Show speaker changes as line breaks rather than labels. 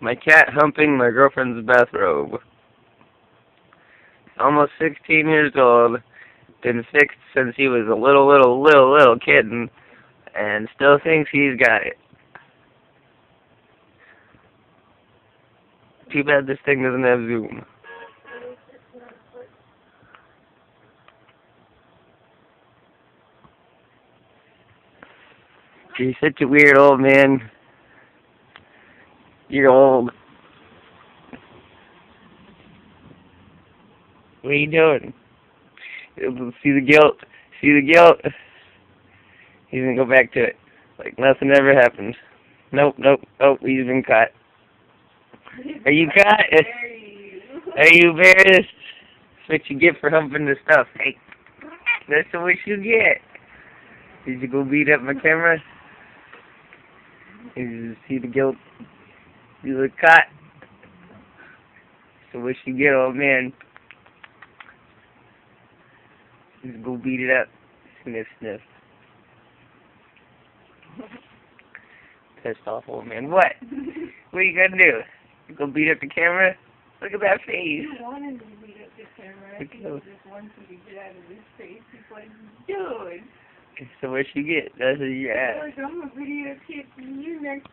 My cat humping my girlfriend's bathrobe. Almost 16 years old. Been fixed since he was a little kitten. And still thinks he's got it. Too bad this thing doesn't have zoom. You're such a weird old man. You're old. What are you doing? See the guilt. See the guilt. He's gonna go back to it. Like nothing ever happened. Nope. Oh, he's been caught. Are you caught? Are you embarrassed? That's what you get for humping the stuff. Hey, that's what you get. Did you go beat up my camera? Did you see the guilt? You look caught. So what you get, old man? Just go beat it up. Sniff, sniff. Pissed off, old man. What? What are you gonna do? You go beat up the camera? Look at that face.
You wanted to beat up the camera. I think he just wants you to get out of his face. He's like, dude.
So what you get? That's what you ask.
I'm a video kid and you next